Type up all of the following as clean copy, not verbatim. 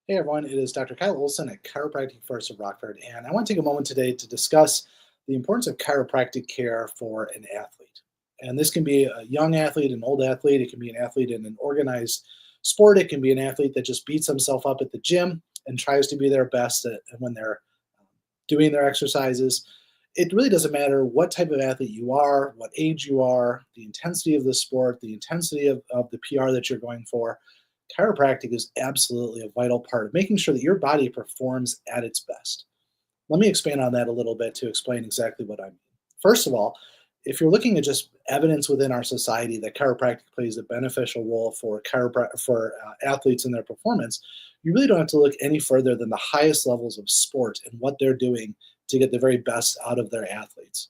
Hey everyone, it is Dr. Kyle Olson at Chiropractic First of Rockford, and I want to take a moment today to discuss the importance of chiropractic care for an athlete. And this can be a young athlete, an old athlete, it can be an athlete in an organized sport, it can be an athlete that just beats himself up at the gym and tries to be their best when they're doing their exercises. It really doesn't matter what type of athlete you are, what age you are, the intensity of the sport, the intensity of the PR that you're going for. Chiropractic is absolutely a vital part of making sure that your body performs at its best. Let me expand on that a little bit to explain exactly what I mean. First of all, if you're looking at just evidence within our society that chiropractic plays a beneficial role for athletes in their performance, you really don't have to look any further than the highest levels of sport and what they're doing to get the very best out of their athletes.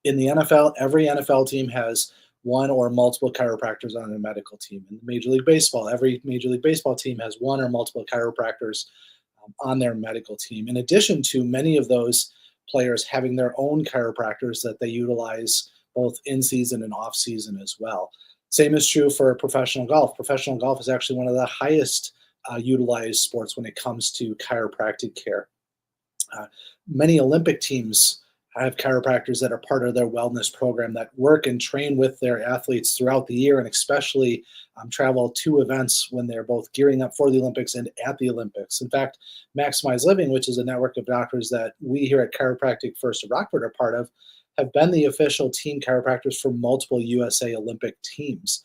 In the NFL, every NFL team has one or multiple chiropractors on their medical team. In Major League Baseball, every Major League Baseball team has one or multiple chiropractors on their medical team. In addition to many of those players having their own chiropractors that they utilize both in season and off season as well. Same is true for professional golf. Professional golf is actually one of the highest utilized sports when it comes to chiropractic care. Uh, Many Olympic teams have chiropractors that are part of their wellness program that work and train with their athletes throughout the year, and especially travel to events when they're both gearing up for the Olympics and at the Olympics. In fact, Maximize Living, which is a network of doctors that we here at Chiropractic First of Rockford are part of, have been the official team chiropractors for multiple USA Olympic teams.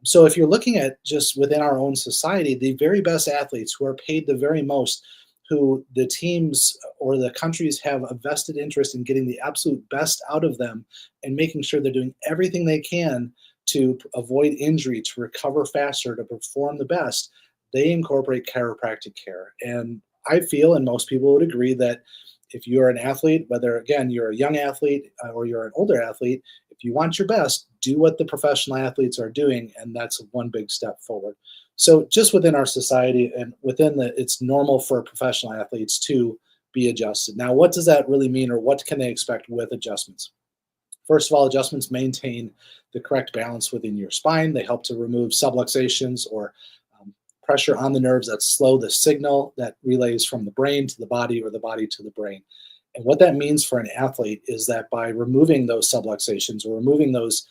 So if you're looking at just within our own society, the very best athletes who are paid the very most, who the teams or the countries have a vested interest in getting the absolute best out of them and making sure they're doing everything they can to avoid injury, to recover faster, to perform the best, they incorporate chiropractic care. And I feel, and most people would agree, that if you're an athlete, whether again you're a young athlete or you're an older athlete, if you want your best, do what the professional athletes are doing, and that's one big step forward. So just within our society and within it's normal for professional athletes to be adjusted. Now, what does that really mean, or what can they expect with adjustments? First of all, adjustments maintain the correct balance within your spine. They help to remove subluxations or pressure on the nerves that slow the signal that relays from the brain to the body or the body to the brain. And what that means for an athlete is that by removing those subluxations or removing those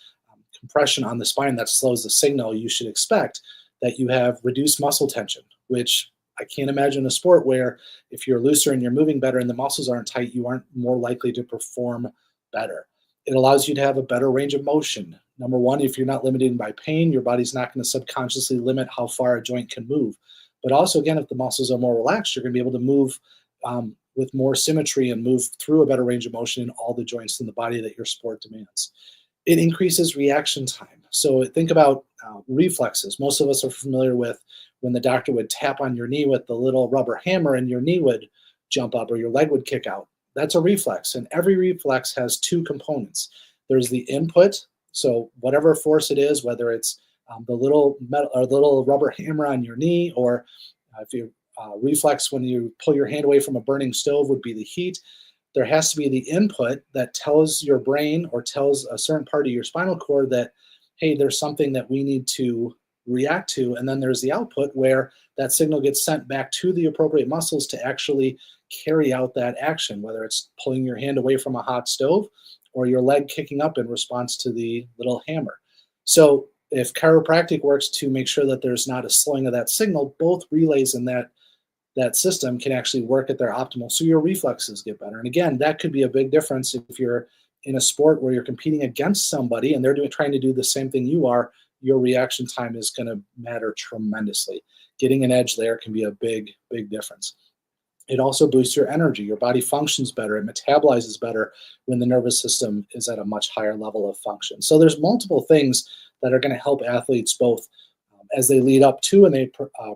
compression on the spine that slows the signal, you should expect that you have reduced muscle tension, which I can't imagine a sport where if you're looser and you're moving better and the muscles aren't tight, you aren't more likely to perform better. It allows you to have a better range of motion. Number one, if you're not limited by pain, your body's not going to subconsciously limit how far a joint can move. But also, again, if the muscles are more relaxed, you're going to be able to move with more symmetry and move through a better range of motion in all the joints in the body that your sport demands. It increases reaction time. So think about reflexes. Most of us are familiar with when the doctor would tap on your knee with the little rubber hammer and your knee would jump up or your leg would kick out. That's a reflex, and every reflex has two components. There's the input, so whatever force it is, whether it's the little metal or the little rubber hammer on your knee, or if you reflex when you pull your hand away from a burning stove would be the heat. There has to be the input that tells your brain or tells a certain part of your spinal cord that, hey, there's something that we need to react to. And then there's the output where that signal gets sent back to the appropriate muscles to actually carry out that action, whether it's pulling your hand away from a hot stove or your leg kicking up in response to the little hammer. So if chiropractic works to make sure that there's not a slowing of that signal, both relays in that system can actually work at their optimal, so your reflexes get better. And again, that could be a big difference if you're in a sport where you're competing against somebody and they're trying to do the same thing you are. Your reaction time is going to matter tremendously. Getting an edge there can be a big difference. It also boosts your energy. Your body functions better. It metabolizes better when the nervous system is at a much higher level of function. So there's multiple things that are going to help athletes both as they lead up to and they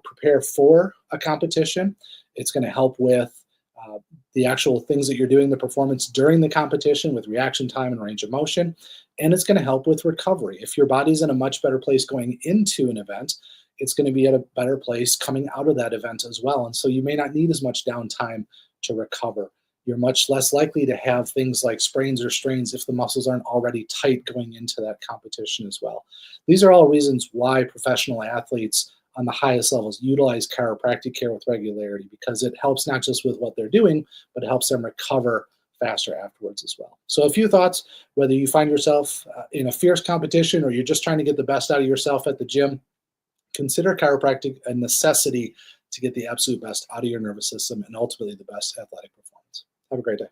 prepare for a competition. It's going to help with the actual things that you're doing, the performance during the competition with reaction time and range of motion. And it's going to help with recovery. If your body's in a much better place going into an event, it's going to be at a better place coming out of that event as well. And so you may not need as much downtime to recover. You're much less likely to have things like sprains or strains if the muscles aren't already tight going into that competition as well. These are all reasons why professional athletes on the highest levels utilize chiropractic care with regularity because it helps not just with what they're doing, but it helps them recover faster afterwards as well. So a few thoughts, whether you find yourself in a fierce competition or you're just trying to get the best out of yourself at the gym, consider chiropractic a necessity to get the absolute best out of your nervous system and ultimately the best athletic performance. Have a great day.